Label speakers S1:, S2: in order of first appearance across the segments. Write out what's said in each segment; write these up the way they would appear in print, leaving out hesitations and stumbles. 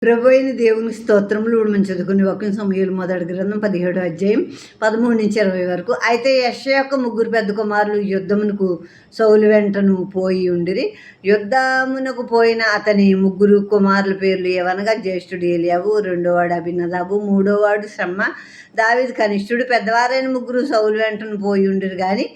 S1: ప్రభువైన దేవునికి స్తోత్రములు. ఇప్పుడు మనం చదువుకునే వాక్యం సమూయేలు మొదటి గ్రంథం 17వ అధ్యాయం 13-20 వరకు. అయితే యెషయా యొక్క ముగ్గురు పెద్ద కుమారులు యుద్ధమునకు సౌలు వెంటను పోయి ఉండిరి. యుద్ధమునకు పోయిన అతని ముగ్గురు కుమారుల పేర్లు ఏవనగా, జ్యేష్ఠుడు ఏలియాబు, రెండోవాడు అబీనదాబు, మూడోవాడు షమ్మా. దావీదు కనిష్ఠుడు. పెద్దవారైన ముగ్గురు సౌలు వెంటను పోయి ఉండిరి. గాని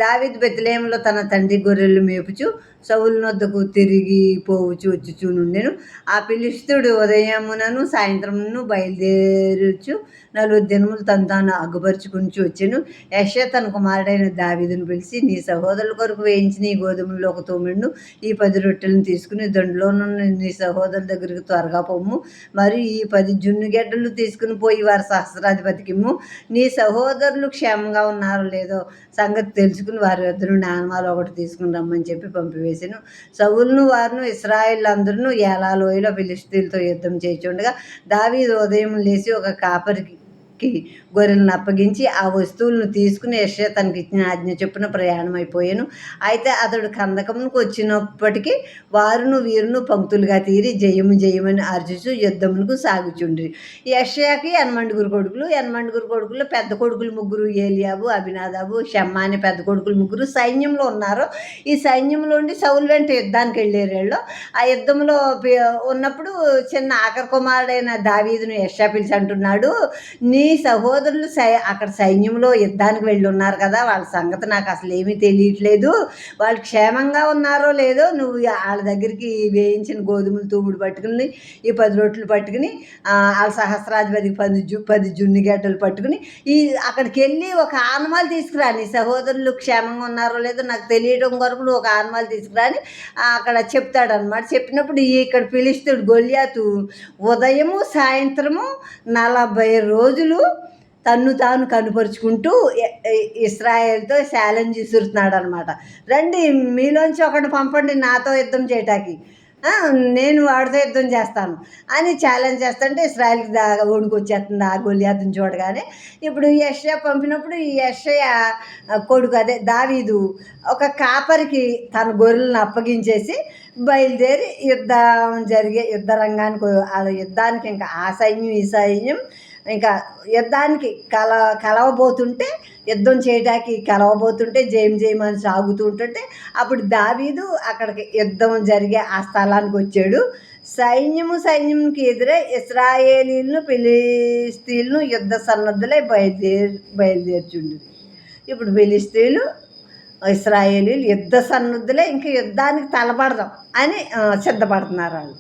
S1: దావీదు బెత్లెహేములో తన తండ్రి గొర్రెలు మేపుచు సౌలు నొద్దకు తిరిగి పోవచ్చు వచ్చుచూ నుండెను. ఆ ఫిలిష్తీయుడు ఉదయమునను సాయంత్రమును బయలుదేరుచు 40 దినములు తను తాను అగ్గుపరుచుకుంటూ వచ్చెను. యెషయా తన కుమారుడైన దావీదును పిలిచి, నీ సహోదరుల కొరకు వేయించిన ఈ గోధుమల్లో ఒక తూమెడును, ఈ 10 రొట్టెలను తీసుకుని దండులోనున్న నీ సహోదరుల దగ్గరికి త్వరగా పొమ్ము. మరియు ఈ 10 జున్ను గెడ్డలు తీసుకుని పోయి వారి సహస్రాధిపతికి ఇమ్ము. నీ సహోదరులు క్షేమంగా ఉన్నారో లేదో సంగతి తెలుసుకుని వారి వద్ద నుండి ఆనమాలు ఒకటి తీసుకుని రమ్మని చెప్పి పంపివేసెను. సౌలును వారును ఇశ్రాయేలీయులందరూ ఏలా లోయలో ఫిలిష్తీయులతో యుద్ధం చేయుచుండగా దావీదు ఉదయం లేచి ఒక కాపరికి గొర్రెలను అప్పగించి ఆ వస్తువులను తీసుకుని యెషయా తనకి ఇచ్చిన ఆజ్ఞ చొప్పున ప్రయాణం అయిపోయాను. అయితే అతడు కందకమునకు వచ్చినప్పటికీ వారును వీరును పంక్తులుగా తీరి జయము జయమని అర్చుచు యుద్ధమునకు సాగుచుండ్రి. యెషయాకి 80 కొడుకులు. 80 కొడుకులు పెద్ద కొడుకులు ముగ్గురు ఏలియాబు, అబీనాదాబు, షమ్మా అనే పెద్ద కొడుకులు ముగ్గురు సైన్యంలో ఉన్నారు. ఈ సైన్యంలో ఉండి సౌలు వెంట యుద్ధానికి వెళ్ళారు వీళ్ళు. ఆ యుద్ధంలో ఉన్నప్పుడు చిన్న ఆఖరి కుమారుడైన దావీదును యెషయా పిలిచి అంటున్నాడు, నీ సహోదరులు అక్కడ సైన్యంలో యుద్ధానికి వెళ్ళి ఉన్నారు కదా, వాళ్ళ సంగతి నాకు అసలు ఏమీ తెలియట్లేదు. వాళ్ళు క్షేమంగా ఉన్నారో లేదో నువ్వు వాళ్ళ దగ్గరికి వేయించిన గోధుమలు తూముడు పట్టుకుని ఈ 10 రొట్టెలు పట్టుకుని వాళ్ళ సహస్రాధిపతికి 10 జున్ను గడ్డలు పట్టుకుని అక్కడికి వెళ్ళి ఒక ఆనమాలు తీసుకురా. నీ సహోదరులు క్షేమంగా ఉన్నారో లేదో నాకు తెలియడం కొరకు నువ్వు ఒక ఆనమాలు తీసుకురా అని అక్కడ చెప్తాడనమాట. చెప్పినప్పుడు ఇక్కడ ఫిలిష్తీయుడు గొల్యాతు ఉదయము సాయంత్రము 40 రోజులు తన్ను తాను కనుపరుచుకుంటూ ఇశ్రాయేల్తో ఛాలెంజ్ విసురుతున్నాడు అనమాట. రండి, మీలోంచి ఒకటి పంపండి నాతో యుద్ధం చేయటానికి, నేను వాడితో యుద్ధం చేస్తాను అని ఛాలెంజ్ చేస్తుంటే ఇశ్రాయేల్కి వణుకు వచ్చేస్తుంది ఆ గొల్యాతుని చూడగానే. ఇప్పుడు యెషయా పంపినప్పుడు ఈ యెషయా కొడుకు అదే దావీదు ఒక కాపరికి తన గొర్రెలను అప్పగించేసి బయలుదేరి యుద్ధ రంగానికి యుద్ధానికి ఇంకా ఆ సైన్యం ఈ సైన్యం ఇంకా యుద్ధానికి కలవబోతుంటే యుద్ధం చేయడానికి కలవబోతుంటే జయమని సాగుతూ ఉంటుంటే అప్పుడు దావీదు అక్కడికి యుద్ధం జరిగే ఆ స్థలానికి వచ్చాడు. సైన్యంకి ఎదురే ఇశ్రాయేలీలను ఫిలిష్తీయులను యుద్ధ సన్నద్ధులై బయలుదేర్చుండు. ఇప్పుడు ఫిలిష్తీయులు ఇశ్రాయేలీలు యుద్ధ సన్నద్ధులే ఇంకా యుద్ధానికి తలపడదాం అని సిద్ధపడుతున్నారు వాళ్ళు.